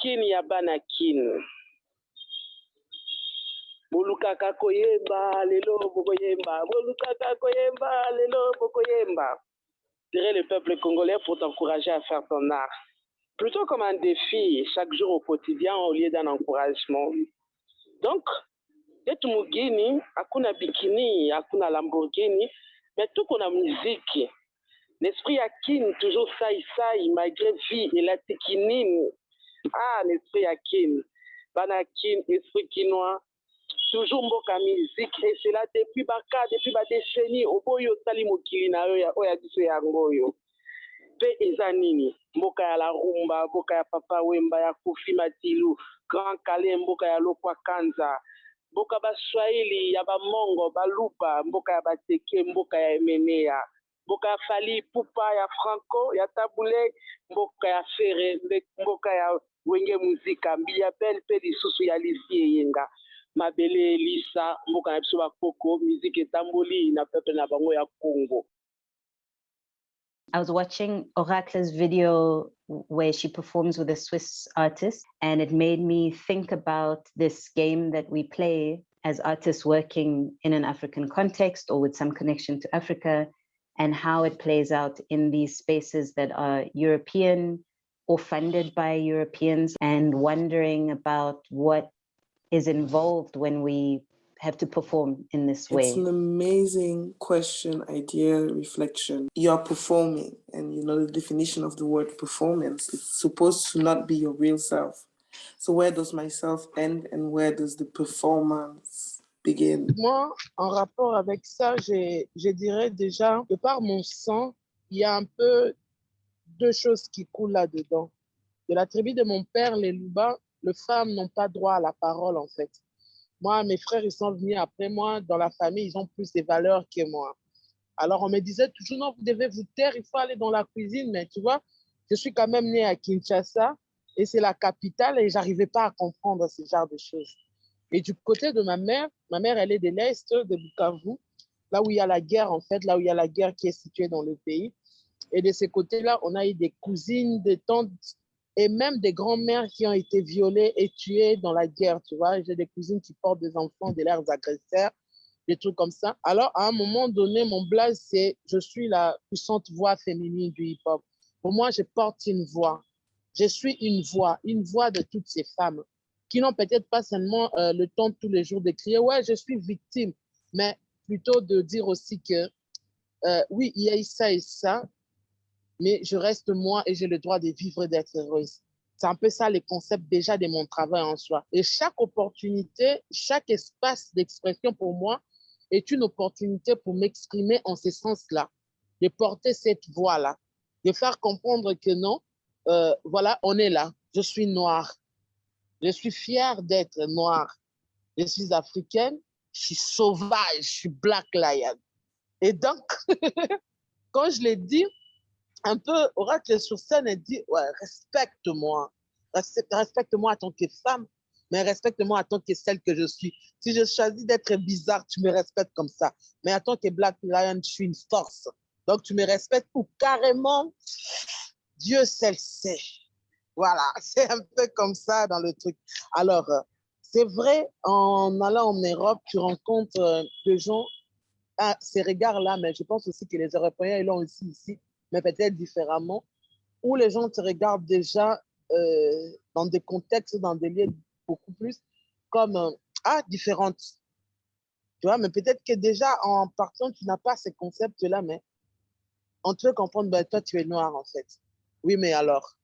kin ya bana kin. Bolukaka koyemba, lelo bokoyemba. Bolukaka koyemba, lelo bokoyemba. Dirait le peuple congolais pour t'encourager à faire ton art. Plutôt comme un défi chaque jour au quotidien au lieu d'un encouragement. Donc, yetu mugini, hakuna bikini, hakuna Lamborghini, mais tout qu'on a musique. L'esprit à kin, toujours saï, malgré vie, et la tekinine. Ah, l'esprit à kin. Banakin, esprit kinois. Toujours mboka musique, et c'est là depuis baka, depuis ba décennie, au boyo sali mokili na oya diso ya ngoyo. Pe ezanini, mboka ya la rumba, mboka ya papa wemba, ya Kofi Matilu, Grand Kale, mboka ya Lokwa Kanza, mboka ba Swahili, ya ba Mongo, ba Lupa, mboka ya Bateke, mboka ya Emenea, mboka ya Fali Pupa, ya Franco, ya Tabule, mboka ya Fere, mboka ya Wenge Muzika, Mbia Bel, pe lisusu ya Lisi Yenga. Mabele Lisa, mboka na biso bakoko, musique etamboli na peuple na bango ya Congo. I was watching Oracle's video where she performs with a Swiss artist, and it made me think about this game that we play as artists working in an African context or with some connection to Africa, and how it plays out in these spaces that are European or funded by Europeans, and wondering about what is involved when we have to perform in this way. It's an amazing question, idea, reflection. You are performing, and you know the definition of the word performance. It's supposed to not be your real self. So where does myself end and where does the performance begin? Moi, en rapport avec ça, je dirais déjà, de par mon sang, il y a un peu deux choses qui coulent là-dedans. De la tribu de mon père, les Luba, les femmes n'ont pas droit à la parole, en fait. Moi, mes frères, ils sont venus après moi. Dans la famille, ils ont plus de valeurs que moi. Alors, on me disait toujours, non, vous devez vous taire, il faut aller dans la cuisine. Mais tu vois, je suis quand même née à Kinshasa et c'est la capitale et je n'arrivais pas à comprendre ce genre de choses. Et du côté de ma mère, elle est de l'Est, de Bukavu, là où il y a la guerre, en fait, là où il y a la guerre qui est située dans le pays. Et de ces côtés-là, on a eu des cousines, des tantes, et même des grands-mères qui ont été violées et tuées dans la guerre, tu vois. J'ai des cousines qui portent des enfants de leurs agresseurs, des trucs comme ça. Alors, à un moment donné, mon blaze, c'est « je suis la puissante voix féminine du hip-hop ». Pour moi, je porte une voix. Je suis une voix de toutes ces femmes qui n'ont peut-être pas seulement le temps tous les jours de crier « ouais, je suis victime », mais plutôt de dire aussi que oui, il y a eu ça et ça, mais je reste moi et j'ai le droit de vivre et d'être heureuse. C'est un peu ça les concepts déjà de mon travail en soi. Et chaque opportunité, chaque espace d'expression pour moi est une opportunité pour m'exprimer en ce sens-là, de porter cette voix-là, de faire comprendre que non, voilà, on est là. Je suis noire. Je suis fière d'être noire. Je suis africaine. Je suis sauvage. Je suis Black Lion. Et donc, quand je l'ai dit, un peu, Oracle sur scène, elle dit, ouais, respecte-moi. Respecte-moi en tant que femme, mais respecte-moi en tant que celle que je suis. Si je choisis d'être bizarre, tu me respectes comme ça. Mais en tant que Black Lion, je suis une force. Donc, tu me respectes ou carrément, Dieu seul sait. Voilà, c'est un peu comme ça dans le truc. Alors, c'est vrai, en allant en Europe, tu rencontres des gens à ces regards-là, mais je pense aussi que les Européens, ils l'ont aussi ici, mais peut-être différemment, où les gens te regardent déjà dans des contextes, dans des lieux beaucoup plus comme différentes. Tu vois, mais peut-être que déjà en partant, tu n'as pas ces concepts-là, mais on te fait comprendre, ben, toi, tu es noir en fait. Oui, mais alors?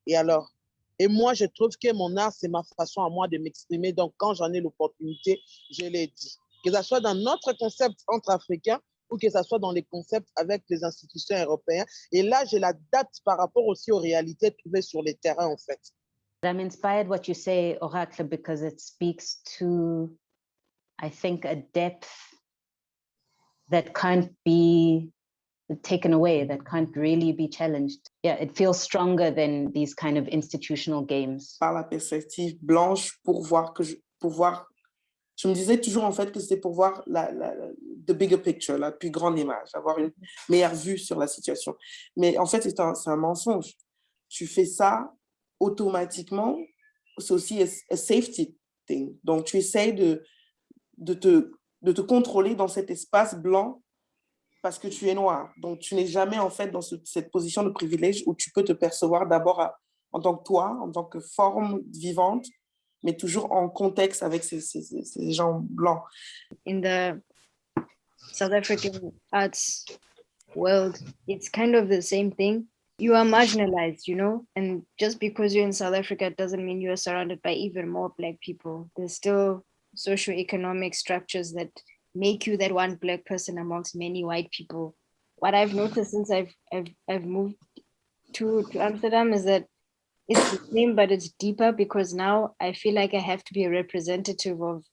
Et alors? Et moi, je trouve que mon art, c'est ma façon à moi de m'exprimer. Donc, quand j'en ai l'opportunité, je l'ai dit. Que ce soit dans notre concept entre Africains, ou que ce soit dans les concepts avec les institutions européennes. Et là, je l'adapte par rapport aussi aux réalités trouvées sur les terrains, en fait. I'm inspired what you say, Oracle, because it speaks to, I think, a depth that can't be taken away, that can't really be challenged. Yeah, it feels stronger than these kind of institutional games. Par la perspective blanche, pour voir je me disais toujours en fait que c'était pour voir the bigger picture, la plus grande image, avoir une meilleure vue sur la situation. Mais en fait, c'est un mensonge. Tu fais ça automatiquement, c'est aussi a safety thing. Donc, tu essayes de te contrôler dans cet espace blanc parce que tu es noir. Donc, tu n'es jamais en fait dans cette position de privilège où tu peux te percevoir d'abord en tant que toi, en tant que forme vivante, mais toujours en contexte avec ces gens blancs. In the South African arts world, it's kind of the same thing. You are marginalized, you know, and just because you're in South Africa doesn't mean you are surrounded by even more Black people. There's still socioeconomic structures that make you that one Black person amongst many white people. What I've noticed since I've moved to Amsterdam is that it's the same, but it's deeper, because now I feel like I have to be a representative of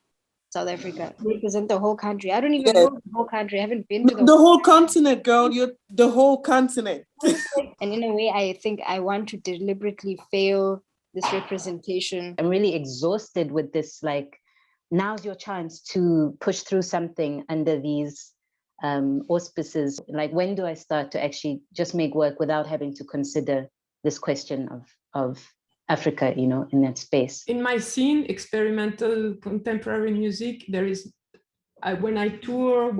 South Africa, represent the whole country. I don't even know the whole country. I haven't been to the whole continent, girl. You're the whole continent. And in a way, I think I want to deliberately fail this representation. I'm really exhausted with this, like, now's your chance to push through something under these auspices. Like, when do I start to actually just make work without having to consider this question of Africa, you know, in that space? In my scene, experimental contemporary music, there is, when I tour,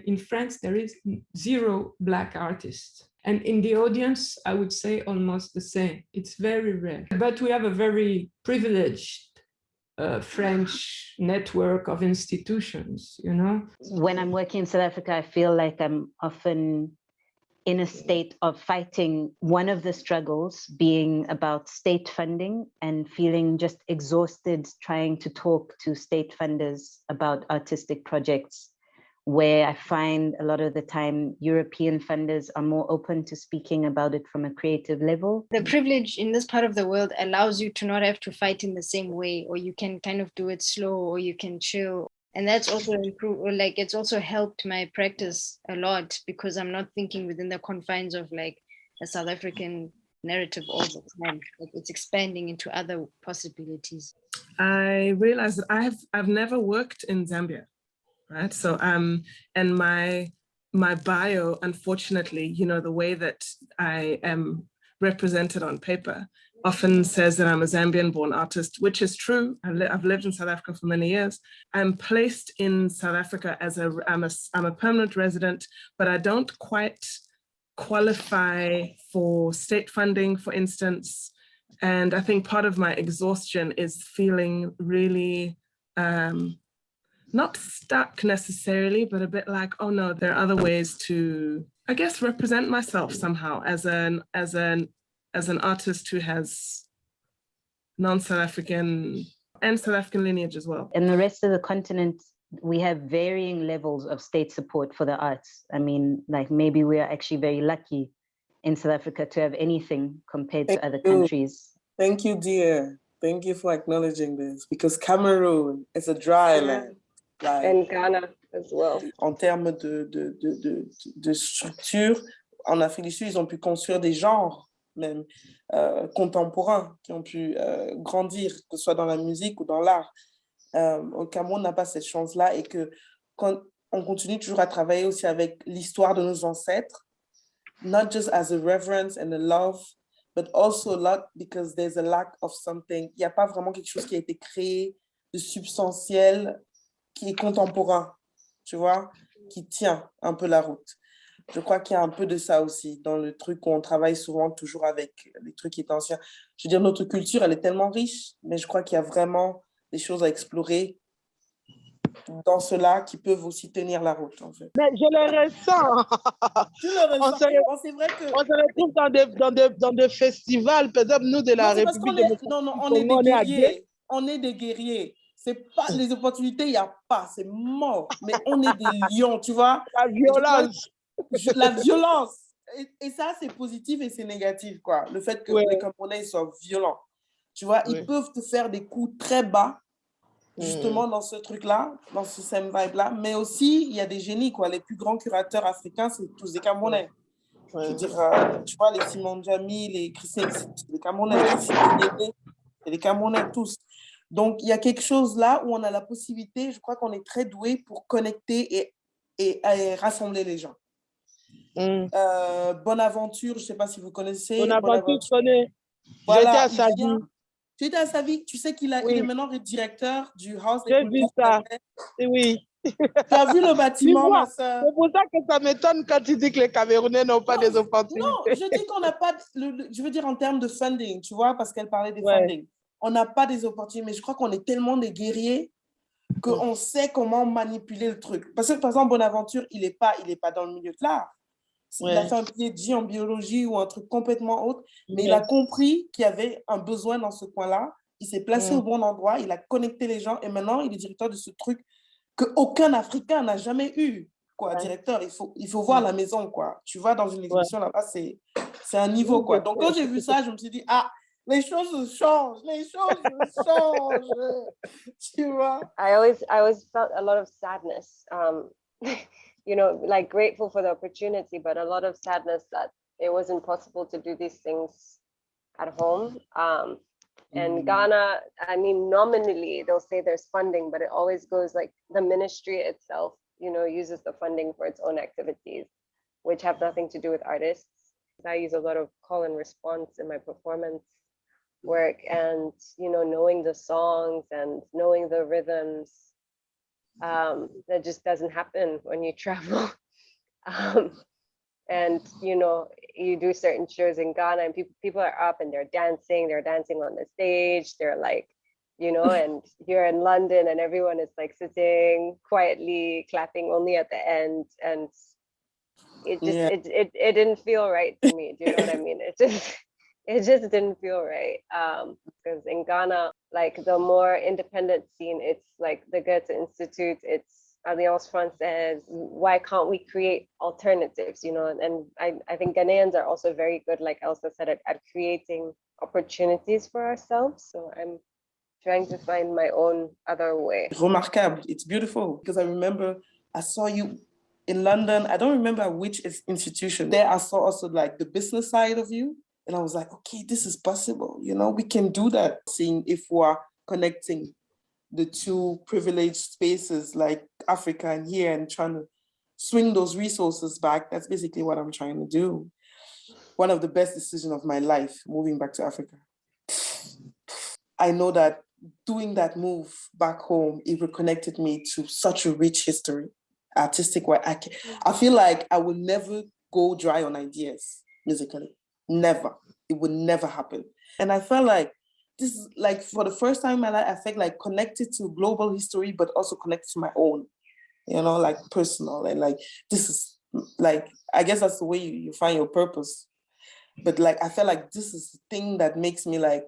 in France, there is 0 Black artists. And in the audience, I would say almost the same. It's very rare. But we have a very privileged French network of institutions, you know? When I'm working in South Africa, I feel like I'm often in a state of fighting one of the struggles being about state funding, and feeling just exhausted trying to talk to state funders about artistic projects, where I find a lot of the time European funders are more open to speaking about it from a creative level. The privilege in this part of the world allows you to not have to fight in the same way, or you can kind of do it slow, or you can chill. And that's also improved, or like, it's also helped my practice a lot, because I'm not thinking within the confines of like a South African narrative all the time. Like, it's expanding into other possibilities. I realized that I've never worked in Zambia, right? So and my bio, unfortunately, you know, the way that I am represented on paper often says that I'm a Zambian-born artist, which is true. I've lived in South Africa for many years. I'm placed in South Africa as I'm a permanent resident, but I don't quite qualify for state funding, for instance. And I think part of my exhaustion is feeling really not stuck necessarily, but a bit like, oh no, there are other ways to, I guess, represent myself somehow as an artist who has non-South African and South African lineage as well. In the rest of the continent, we have varying levels of state support for the arts. I mean, like, maybe we are actually very lucky in South Africa to have anything compared to other countries. Thank you, dear. Thank you for acknowledging this, because Cameroon is a dry land. Like, And Ghana as well. En termes de structure, en Afrique du Sud, ils ont pu construire des genres même contemporains qui ont pu grandir, que ce soit dans la musique ou dans l'art. Au Cameroun, on n'a pas cette chance-là, et que quand on continue toujours à travailler aussi avec l'histoire de nos ancêtres, not just as a reverence and a love, but also a lot because there's a lack of something. Il n'y a pas vraiment quelque chose qui a été créé de substantiel, qui est contemporain, tu vois, qui tient un peu la route. Je crois qu'il y a un peu de ça aussi dans le truc où on travaille souvent toujours avec les trucs qui étaient anciens. Je veux dire, notre culture, elle est tellement riche, mais je crois qu'il y a vraiment des choses à explorer dans cela qui peuvent aussi tenir la route, en fait. Mais je le ressens. Tu le ressens. C'est vrai que... On se retrouve dans des festivals, par exemple, nous de la République. On est des guerriers. On est des guerriers. C'est pas les opportunités, il n'y a pas, c'est mort. Mais on est des lions, tu vois. La violence. La violence. Et ça, c'est positif et c'est négatif, quoi. Le fait que les Camerounais soient violents. Tu vois, ils peuvent te faire des coups très bas, justement, dans ce truc-là, dans ce same vibe-là. Mais aussi, il y a des génies, quoi. Les plus grands curateurs africains, c'est tous des Camerounais. Je veux dire, tu vois, les Simon Djami, les Christian, c'est des Camerounais. C'est des Camerounais tous. Donc, il y a quelque chose là où on a la possibilité, je crois qu'on est très doué pour connecter et rassembler les gens. Bonaventure, je ne sais pas si vous connaissez. Bonaventure, je connais. Voilà, J'étais à sa vie. Tu étais à sa vie, tu sais qu'il il Oui. est maintenant directeur du House des J'ai vu cultures ça. françaises. Oui. Tu as vu le Tu bâtiment, vois, ma soeur? c'est pour ça que ça m'étonne quand tu dis que les Camerounais n'ont pas des Non, opportunités. je dis qu'on n'a pas, je veux dire en termes de funding, tu vois, parce qu'elle parlait des Ouais. funding. On n'a pas des opportunités, mais je crois qu'on est tellement des guerriers qu'on sait comment manipuler le truc. Parce que, par exemple, Bonaventure, il est pas dans le milieu de l'art. Il a Ouais. fait un PhD en biologie ou un truc complètement autre, mais il Ouais. a compris qu'il y avait un besoin dans ce coin-là. Il s'est placé au bon endroit, il a connecté les gens et maintenant, il est directeur de ce truc qu'aucun Africain n'a jamais eu. Quoi, Ouais. directeur, il faut voir la maison, quoi. Tu vas dans une exhibition là-bas, c'est un niveau, quoi. Donc, quand j'ai vu ça, je me suis dit, ah, les choses changent, les choses changent. Tu vois? I always felt a lot of sadness, you know, like grateful for the opportunity, but a lot of sadness that it wasn't possible to do these things at home. And Ghana, I mean, nominally they'll say there's funding, but it always goes like the ministry itself, you know, uses the funding for its own activities, which have nothing to do with artists. I use a lot of call and response in my performance work, and you know, knowing the songs and knowing the rhythms, that just doesn't happen when you travel. And you know, you do certain shows in Ghana and people are up and they're dancing on the stage, they're like, you know, and you're in London and everyone is like sitting quietly clapping only at the end, and it just it didn't feel right to me. Do you know what I mean? It just didn't feel right. Because in Ghana, like the more independent scene, it's like the Goethe Institute, it's Alliance Française. Why can't we create alternatives, you know? And I think Ghanaians are also very good, like Elsa said, at creating opportunities for ourselves. So I'm trying to find my own other way. Remarkable. It's beautiful because I remember I saw you in London. I don't remember which institution. There I saw also like the business side of you. And I was like, okay, this is possible. You know, we can do that. Seeing if we're connecting the two privileged spaces like Africa and here and trying to swing those resources back. That's basically what I'm trying to do. One of the best decisions of my life, moving back to Africa. I know that doing that move back home, it reconnected me to such a rich history, artistic, where I feel like I will never go dry on ideas musically. Never. It would never happen. And I felt like this is like for the first time in my life, I felt like connected to global history, but also connected to my own, you know, like personal. And like, this is like, I guess that's the way you find your purpose. But like, I felt like this is the thing that makes me like,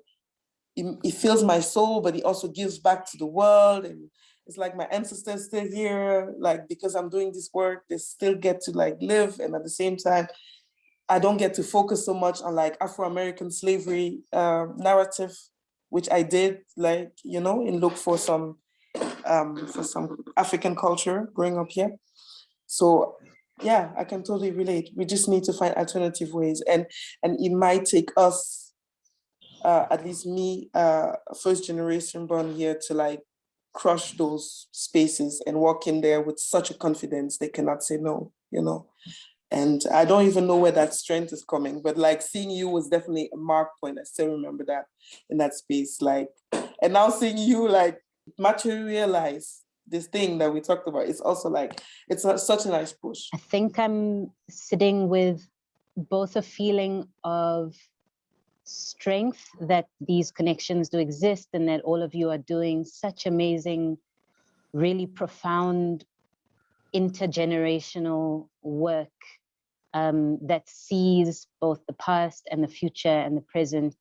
it fills my soul, but it also gives back to the world. And it's like my ancestors still here, like, because I'm doing this work, they still get to like live. And at the same time, I don't get to focus so much on like Afro-American slavery narrative, which I did, like, you know, and look for some African culture growing up here. So yeah, I can totally relate. We just need to find alternative ways. And it might take us, at least me, first generation born here, to like crush those spaces and walk in there with such a confidence they cannot say no, you know. And I don't even know where that strength is coming, but like seeing you was definitely a mark point. I still remember that in that space, like, and now seeing you like materialize this thing that we talked about, it's also like, it's such a nice push. I think I'm sitting with both a feeling of strength that these connections do exist and that all of you are doing such amazing, really profound, intergenerational work that sees both the past and the future and the present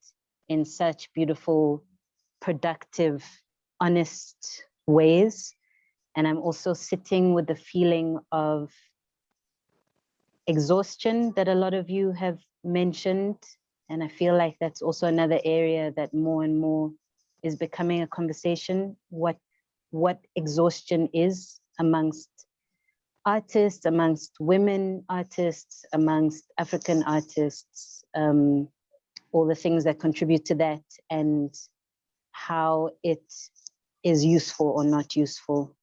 in such beautiful, productive, honest ways. And I'm also sitting with the feeling of exhaustion that a lot of you have mentioned. And I feel like that's also another area that more and more is becoming a conversation, what exhaustion is amongst artists, amongst women artists, amongst African artists, all the things that contribute to that and how it is useful or not useful.